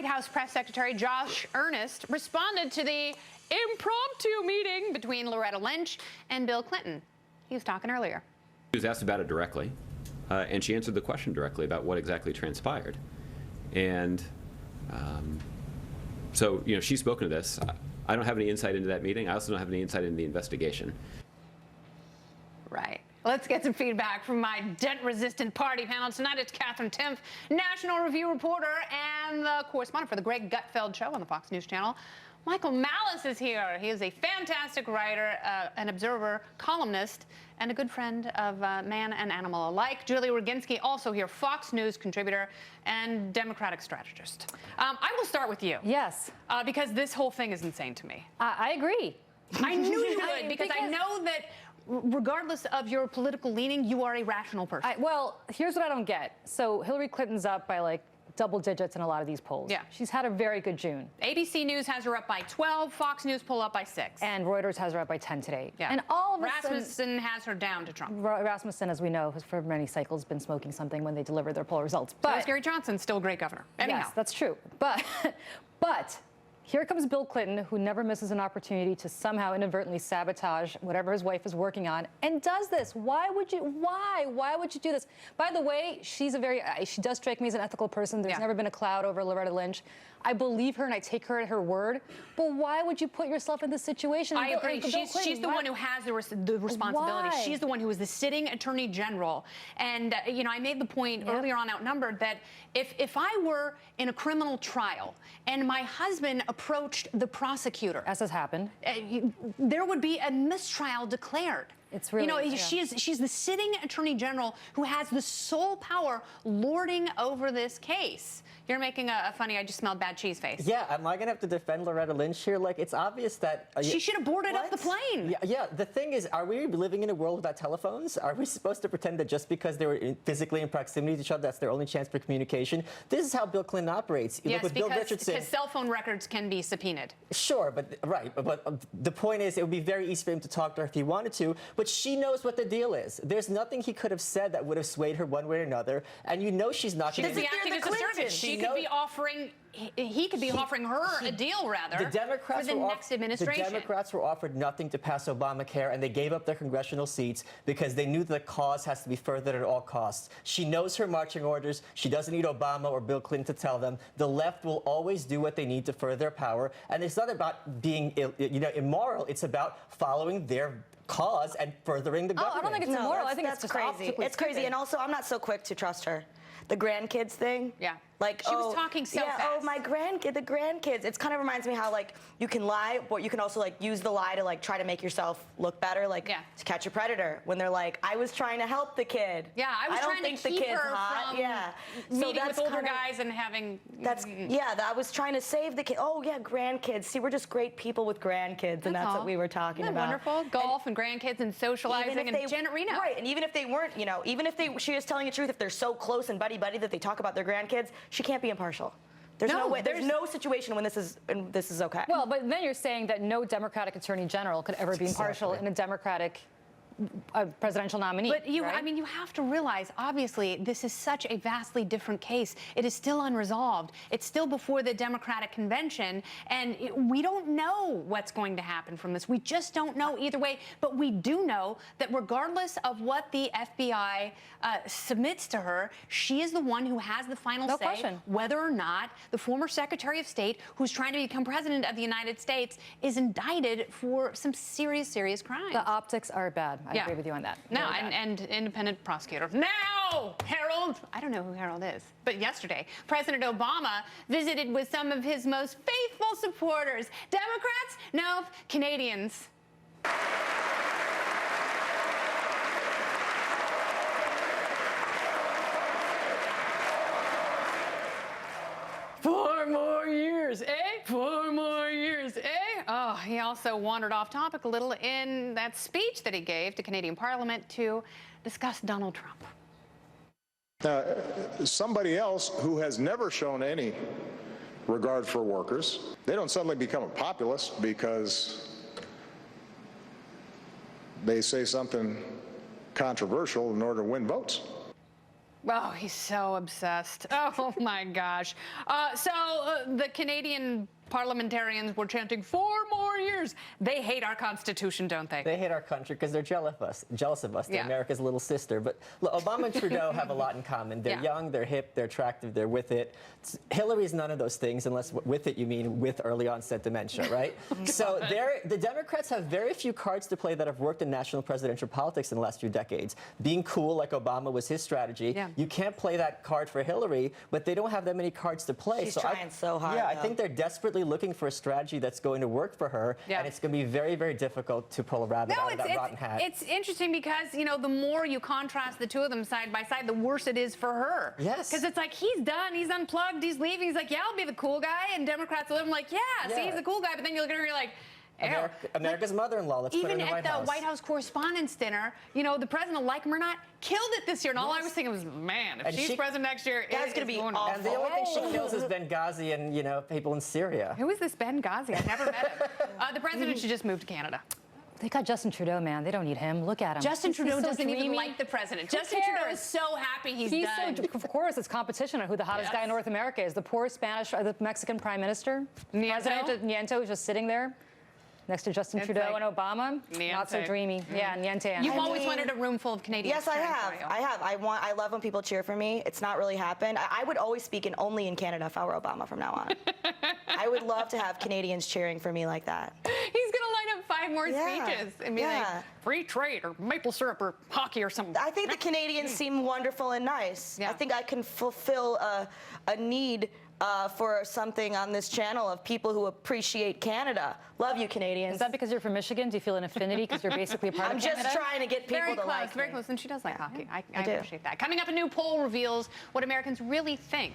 White House Press Secretary Josh Earnest responded to the impromptu meeting between Loretta Lynch and Bill Clinton. He was talking earlier. She was asked about it directly, and she answered the question directly about what exactly transpired. And so, you know, she's spoken to this. I don't have any insight into that meeting. I also don't have any insight into the investigation. Right. Let's get some feedback from my dent-resistant party panel. Tonight it's Catherine Timpf, National Review reporter and the correspondent for the Greg Gutfeld Show on the Fox News Channel. Michael Malice is here. He is a fantastic writer, an observer, columnist, and a good friend of man and animal alike. Julie Roginski, also here, Fox News contributor and Democratic strategist. I will start with you. Yes. Because this whole thing is insane to me. I agree. I knew you would, because I know that regardless of your political leaning, you are a rational person. Well, here's what I don't get. So Hillary Clinton's up by like double digits in a lot of these polls. Yeah. She's had a very good June. ABC News has her up by 12, Fox News poll up by 6. And Reuters has her up by 10 today. Yeah. And all of a Rasmussen has her down to Trump. Rasmussen, as we know, has for many cycles been smoking something when they deliver their poll results. But so Gary Johnson, still a great governor. Anyhow. Yes, that's true. But here comes Bill Clinton, who never misses an opportunity to somehow inadvertently sabotage whatever his wife is working on, and does this. Why would you do this? By the way, she does strike me as an ethical person. There's never been a cloud over Loretta Lynch. I believe her and I take her at her word. But why would you put yourself in this situation? I agree. She's the one who has the responsibility. Why? She's the one who is the sitting attorney general. And, you know, I made the point earlier on Outnumbered that if I were in a criminal trial and my husband approached the prosecutor, as has happened, there would be a mistrial declared. It's really, you know, she's the sitting attorney general who has the sole power lording over this case. You're making a funny, I just smelled bad cheese face. Yeah, am I going to have to defend Loretta Lynch here? Like, it's obvious that... she should have boarded up the plane. Yeah, the thing is, are we living in a world without telephones? Are we supposed to pretend that just because they were physically in proximity to each other, that's their only chance for communication? This is how Bill Clinton operates. Yes, because cell phone records can be subpoenaed. Sure, but the point is, it would be very easy for him to talk to her if he wanted to, but she knows what the deal is. There's nothing he could have said that would have swayed her one way or another, and you know she's not going to... She's acting as a surrogate. He could be offering her a deal, rather, for the next administration. The Democrats were offered nothing to pass Obamacare, and they gave up their congressional seats because they knew the cause has to be furthered at all costs. She knows her marching orders. She doesn't need Obama or Bill Clinton to tell them. The left will always do what they need to further their power, and it's not about being immoral. It's about following their cause and furthering the government. I don't think it's immoral. I think it's just crazy. It's crazy, and also I'm not so quick to trust her. The grandkids thing. Yeah. Like, she was talking so fast. Oh, my the grandkids. It kind of reminds me how, like, you can lie, but you can also, like, use the lie to, like, try to make yourself look better, like, to catch a predator. When they're like, I was trying to help the kid. Yeah, I was trying to keep her from meeting with older guys and having... I was trying to save the kid. Oh, yeah, grandkids. See, we're just great people with grandkids, and that's what we were talking about. Wonderful. Golf and grandkids and socializing and Janet Reno. Right, and even if they weren't, you know, she is telling the truth, if they're so close and buddy-buddy that they talk about their grandkids, she can't be impartial. There's no way. There's no situation when this is okay. Well, but then you're saying that no Democratic attorney general could ever be impartial in a Democratic presidential nominee. But I mean, you have to realize, obviously, this is such a vastly different case. It is still unresolved. It's still before the Democratic convention, and we don't know what's going to happen from this. We just don't know either way. But we do know that regardless of what the FBI submits to her, she is the one who has the final say whether or not the former Secretary of State, who's trying to become president of the United States, is indicted for some serious, serious crimes. The optics are bad. I agree with you on that. No, and independent prosecutor. Now, Harold, I don't know who Harold is, but yesterday, President Obama visited with some of his most faithful supporters. Democrats? No, Canadians. Four more years, eh? 4 more years, eh? Oh, he also wandered off topic a little in that speech that he gave to Canadian Parliament to discuss Donald Trump. Somebody else who has never shown any regard for workers, they don't suddenly become a populist because they say something controversial in order to win votes. Oh, he's so obsessed. Oh, my gosh. The Canadian parliamentarians were chanting 4 more years. They hate our Constitution, don't they? They hate our country because they're jealous of us. They're Yeah. America's little sister. But look, Obama and Trudeau have a lot in common. They're Yeah. young, they're hip, they're attractive, they're with it. Hillary's none of those things, unless with it you mean with early onset dementia, right? So the Democrats have very few cards to play that have worked in national presidential politics in the last few decades. Being cool like Obama was his strategy. Yeah. You can't play that card for Hillary, but they don't have that many cards to play. She's trying so hard, Yeah, I though. think they're desperately looking for a strategy that's going to work for her, Yeah. and it's going to be very, very difficult to pull a rabbit out of that rotten hat. It's interesting because, you know, the more you contrast the two of them side by side, the worse it is for her. Yes. Because it's like, he's done, he's unplugged, he's leaving. He's like, yeah, I'll be the cool guy. And Democrats will live like, yeah, see, Yeah. he's the cool guy. But then you look at her, you're like, ew. America's mother-in-law. Let's put her in Even the at White the House. White House Correspondents' Dinner, you know, the president, like him or not, killed it this year. And all I was thinking was, man, if And she's she- president next year, That's gonna be awful. And the only thing she kills is Benghazi and, you know, people in Syria. Who is this Benghazi? I never met him. The president should just move to Canada. They got Justin Trudeau, man. They don't need him. Look at him. Justin He's Trudeau so doesn't even dreamy. like the president. Who Justin Trudeau cares? is so happy he's He's done. so, of course, it's competition on who the hottest guy in North America is. The poor Spanish or the Mexican prime minister, Nieto? President Nieto, is just sitting there next to Justin It's Trudeau like and Obama. Not so Niente. dreamy. Yeah, Niente. You've I always mean- wanted a room full of Canadians. Yes, I cheering have. for you. I have. I love when people cheer for me. It's not really happened. I would always speak only in Canada if I were Obama from now on. I would love to have Canadians cheering for me like that. He's gonna line up 5 more Yeah. speeches and be Yeah. like, free trade or maple syrup or hockey or something. I think the Canadians seem wonderful and nice. Yeah. I think I can fulfill a need for something on this channel of people who appreciate Canada. Love you, Canadians. Is that because you're from Michigan? Do you feel an affinity because you're basically a part I'm of just Canada? trying to get people Very to close, like very me. close. And she does like hockey. I I do. appreciate that. Coming up, a new poll reveals what Americans really think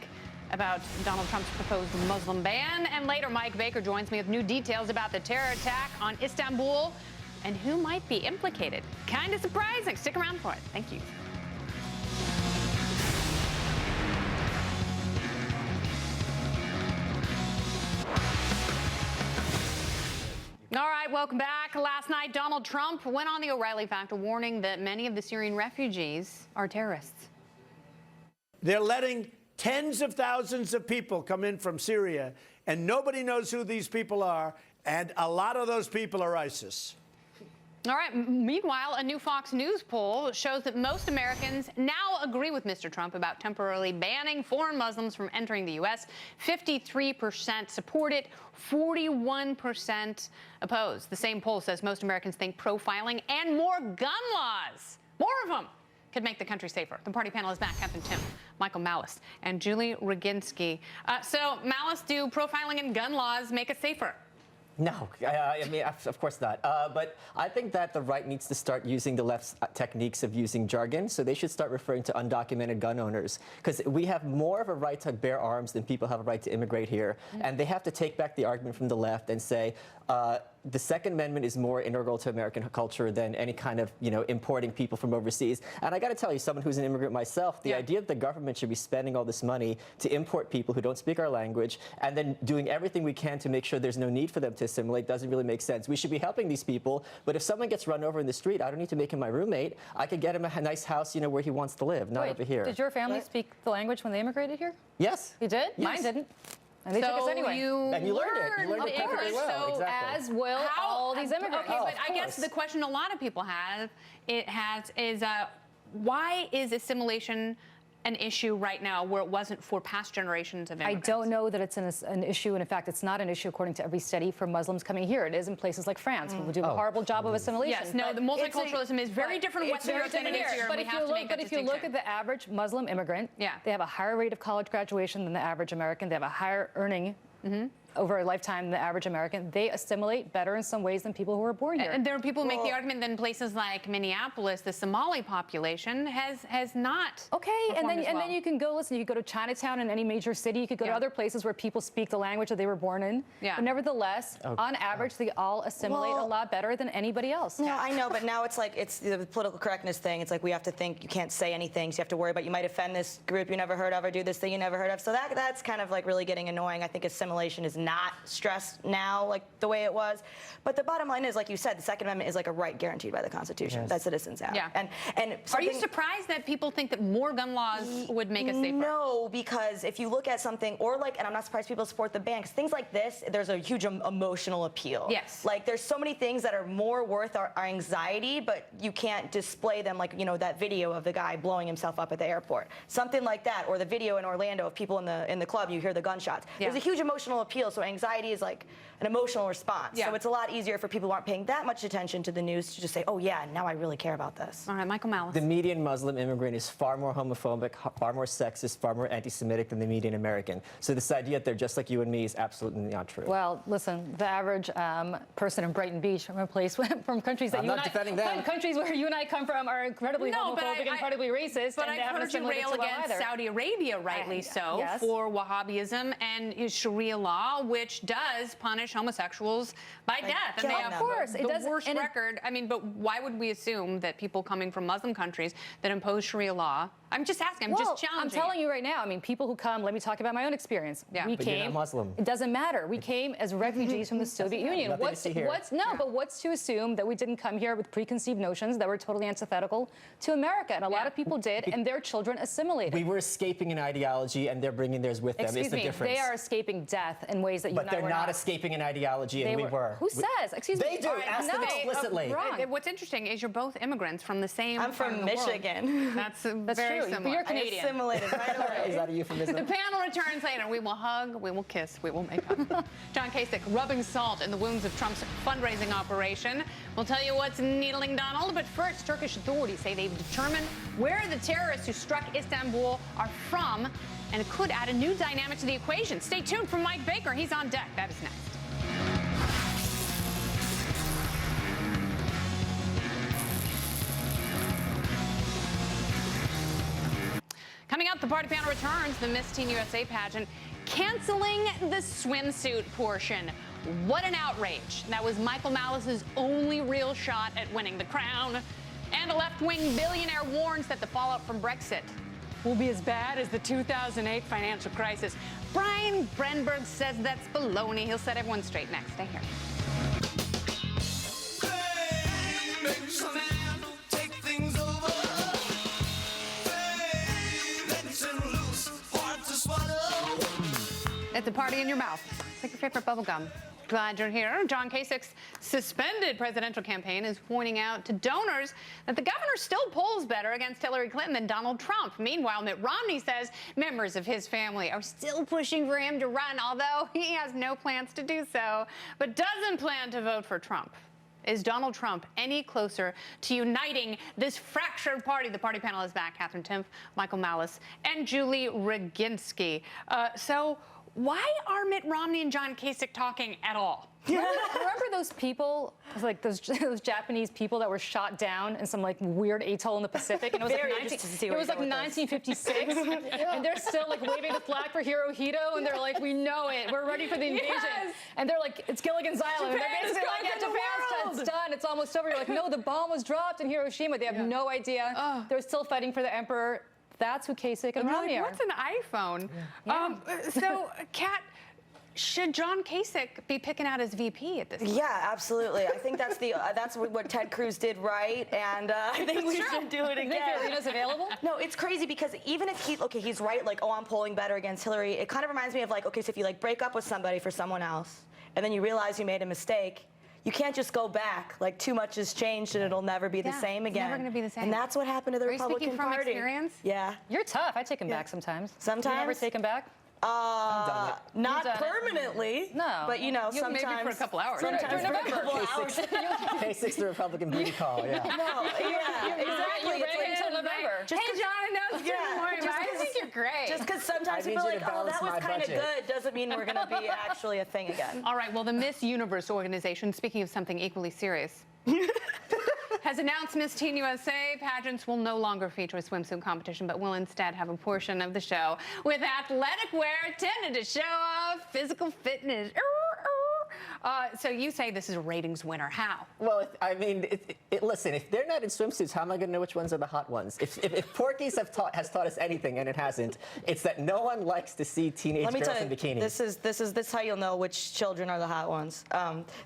about Donald Trump's proposed Muslim ban. And later, Mike Baker joins me with new details about the terror attack on Istanbul and who might be implicated. Kind of surprising. Stick around for it. Thank you. All right, welcome back. Last night, Donald Trump went on the O'Reilly Factor, warning that many of the Syrian refugees are terrorists. They're letting tens of thousands of people come in from Syria, and nobody knows who these people are, and a lot of those people are ISIS. All right, meanwhile, a new Fox News poll shows that most Americans now agree with Mr. Trump about temporarily banning foreign Muslims from entering the U.S. 53% support it, 41% oppose. The same poll says most Americans think profiling and more gun laws, more of them, could make the country safer. The party panel is back. Captain Tim, Michael Malice, and Julie Roginski. So, Malice, do profiling and gun laws make us safer? No, I mean, of course not. But I think that the right needs to start using the left's techniques of using jargon. So they should start referring to undocumented gun owners, because we have more of a right to bear arms than people have a right to immigrate here. And they have to take back the argument from the left and say, the Second Amendment is more integral to American culture than any kind of, you know, importing people from overseas. And I got to tell you, someone who's an immigrant myself, the idea that the government should be spending all this money to import people who don't speak our language and then doing everything we can to make sure there's no need for them to assimilate doesn't really make sense. We should be helping these people, but if someone gets run over in the street, I don't need to make him my roommate. I could get him a nice house, you know, where he wants to live, not over here. Did your family speak the language when they immigrated here? Yes. You did? Yes. Mine didn't. And they took us anyway. And you learned it. You learned it English, perfectly well. so Exactly. As will all these immigrants. Okay, Oh, but of I guess course. the question a lot of people have is why is assimilation an issue right now where it wasn't for past generations of I immigrants? don't know that it's an issue, and in fact, it's not an issue according to every study for Muslims coming here. It is in places like France, who do a horrible job of assimilation. Yes, no, the multiculturalism is very different in Western Europe than it is here. But and we if have you to look, make that but if you look at distinction. the average Muslim immigrant, Yeah. they have a higher rate of college graduation than the average American. They have a higher earning over a lifetime than the average American. They assimilate better in some ways than people who are born here. And there are people who make the argument that in places like Minneapolis, the Somali population has not. Okay, and performed then as and well. then you can go listen. You could go to Chinatown in any major city. You could go to Yeah. other places where people speak the language that they were born in. Yeah. But nevertheless, on average, they all assimilate a lot better than anybody else. No, I know, but now it's like it's the political correctness thing. It's like we have to think you can't say anything, so you have to worry about you might offend this group you never heard of or do this thing you never heard of. So that's kind of like really getting annoying. I think assimilation is not stressed now like the way it was. But the bottom line is, like you said, the Second Amendment is like a right guaranteed by the Constitution that citizens have. Yeah. And are you surprised that people think that more gun laws would make us safer? No, because if you look at something, or like, and I'm not surprised people support the ban, because things like this, there's a huge emotional appeal. Yes. Like, there's so many things that are more worth our anxiety, but you can't display them, like, you know, that video of the guy blowing himself up at the airport. Something like that, or the video in Orlando of people in the club, you hear the gunshots. Yeah. There's a huge emotional appeal, so anxiety is like an emotional response. Yeah. So it's a lot easier for people who aren't paying that much attention to the news to just say, oh yeah, now I really care about this. All right, Michael Malice. The median Muslim immigrant is far more homophobic, far more sexist, far more anti-Semitic than the median American. So this idea that they're just like you and me is absolutely not true. Well, listen, the average person in Brighton Beach, from a place from countries that I'm not defending them. countries where you and I come from are incredibly homophobic, incredibly racist. But and I've heard you rail against Saudi Arabia, rightly so, yes. for Wahhabism and Sharia law, which does punish homosexuals by death. And they have of course, the worst record. I mean, but why would we assume that people coming from Muslim countries that impose Sharia law? I'm just asking. I'm just challenging. I'm telling you right now. I mean, people who come. Let me talk about my own experience. Yeah. We But came. you're not Muslim. It doesn't matter. We came as refugees from the Soviet Union. Nothing to see here. But what's to assume that we didn't come here with preconceived notions that were totally antithetical to America? And a lot of people did, and their children assimilated. We were escaping an ideology, and they're bringing theirs with them. Excuse It's the me. difference. They are escaping death in ways that you But and I they're were not escaping an ideology, and we were. Who says? Excuse me. They do. Ask them explicitly. Wrong. What's interesting is you're both immigrants from the same I'm part from of the world. Michigan. That's true. very But similar. you're Canadian. I assimilated right away. Is that a euphemism? The panel returns later. We will hug, we will kiss, we will make up. John Kasich rubbing salt in the wounds of Trump's fundraising operation. We'll tell you what's needling Donald, but first, Turkish authorities say they've determined where the terrorists who struck Istanbul are from, and it could add a new dynamic to the equation. Stay tuned for Mike Baker. He's on deck. That is next. Coming up, the party panel returns, the Miss Teen USA pageant, canceling the swimsuit portion. What an outrage. That was Michael Malice's only real shot at winning the crown. And a left-wing billionaire warns that the fallout from Brexit will be as bad as the 2008 financial crisis. Brian Brenberg says that's baloney. He'll set everyone straight next. Stay here. It's a party in your mouth. It's like your favorite bubble gum. Glad you're here. John Kasich's suspended presidential campaign is pointing out to donors that the governor still polls better against Hillary Clinton than Donald Trump. Meanwhile, Mitt Romney says members of his family are still pushing for him to run, although he has no plans to do so, but doesn't plan to vote for Trump. Is Donald Trump any closer to uniting this fractured party? The party panel is back. Catherine Timpf, Michael Malice, and Julie Roginski. So why are Mitt Romney and John Kasich talking at all? Remember those people, like those Japanese people that were shot down in some like weird atoll in the Pacific, and it was Very like, interested to see it where was you're like going with this. 1956, and they're still like waving the flag for Hirohito, and they're like, we know it, we're ready for the invasion, Yes. and they're like, it's Gilligan's Island, and they're Japan is basically like, conquering yeah, the Japan's world. done, it's almost over. You're like, no, the bomb was dropped in Hiroshima. They have no idea. They're still fighting for the emperor. That's who Kasich and Romney are. What's an iPhone? So, Kat, should John Kasich be picking out his VP at this point? Yeah, absolutely. I think that's that's what Ted Cruz did right, and I think we should do it You think again. Fiorina's available? No, it's crazy because even if he's right, like, oh, I'm polling better against Hillary, it kind of reminds me of like, okay, so if you like break up with somebody for someone else, and then you realize you made a mistake, you can't just go back. Like, too much has changed and it'll never be the same it's again. never gonna be the same. And that's what happened to the Are you Republican speaking from Party. experience? Yeah. You're tough. I take him back sometimes. Sometimes? You never take him back? Not You've done it. permanently. No. But you know, Maybe sometimes for a couple hours. Sometimes During for a November. couple hours. Kasich's the Republican booty call, yeah. No, yeah, exactly. You're It's ready like- until November. Just Hey, John, I know it's Yeah, good morning, but just I because- think you're great. Just because sometimes I need people are you like, to oh, that balance was my kind of budget. good, doesn't mean we're going to be actually a thing again. All right, well, the Miss Universe organization, speaking of something equally serious, has announced Miss Teen USA pageants will no longer feature a swimsuit competition, but will instead have a portion of the show with athletic wear intended to show off physical fitness. So you say this is a ratings winner. How? Well, I mean, listen, if they're not in swimsuits, how am I going to know which ones are the hot ones? If Porky's has taught us anything, and it hasn't, it's that no one likes to see teenage Let me girls tell in you, bikinis. this is how you'll know which children are the hot ones.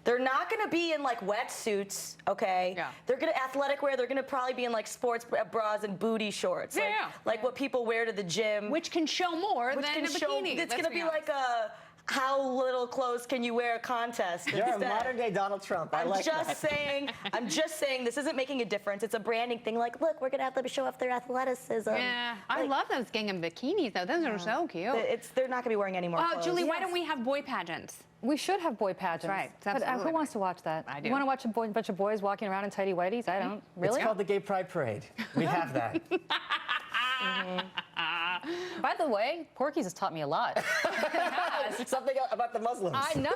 They're not going to be in like wetsuits, okay? Yeah. They're going to athletic wear. They're going to probably be in like sports bras and booty shorts, like, Yeah. like what people wear to the gym. Which can show more Which than can a show. bikini. It's let's going to be honest. like a how little clothes can you wear contest. You're a instead. modern-day Donald Trump. I I'm like just that. saying. I'm just saying. This isn't making a difference. It's a branding thing. Like, look, we're gonna have them show off their athleticism. Yeah, I Like, love those gingham bikinis, though. Those are so cute. They're not gonna be wearing any more clothes. Julie, why don't we have boy pageants? We should have boy pageants. right. It's But absolutely who wants to watch that? I do. You want to watch a bunch of boys walking around in tighty whities? I don't. Really? It's called the Gay Pride Parade. We have that. By the way, Porky's has taught me a lot. Something about the Muslims. No.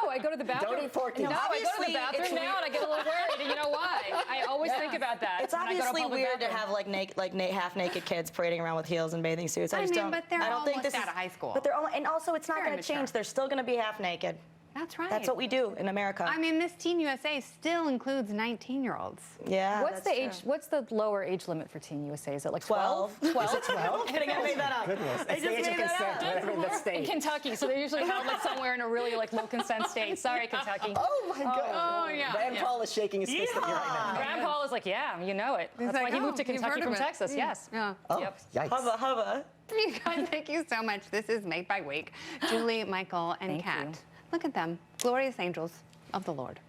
I go to the bathroom. Don't eat Porky's. No, I go to the Obviously, bathroom it's now and I get a little worried. And you know why? I always think about that. It's when I go to a obviously public weird to bathroom. have half-naked kids parading around with heels and bathing suits. I just mean, don't. but they're I don't think almost this out of high school. But and also it's not They're going to change. immature. They're still going to be half-naked. That's right. That's what we do in America. I mean, Miss Teen USA still includes 19-year-olds. yeah. What's the that's age? true. What's the lower age limit for Teen USA? Is it like 12? 12? Is it 12? I think I made that up. Goodness. I It's the just age of made that consent, up. whatever in the In state. Kentucky, so they're usually held like somewhere in a really like low consent state. Sorry, Kentucky. Oh, my God. Oh, yeah, Rand yeah. Paul is shaking his fist at me right now. Grandpa Paul is like, yeah, you know it. That's like, why he moved to "Oh, you've Kentucky heard from of it." Texas. Yes. Yeah. Oh, Yep. yikes. Hubba. You guys, thank you so much. This is Made by Week. Julie, Michael, and Thank Kat. you. Look at them. Glorious angels of the Lord.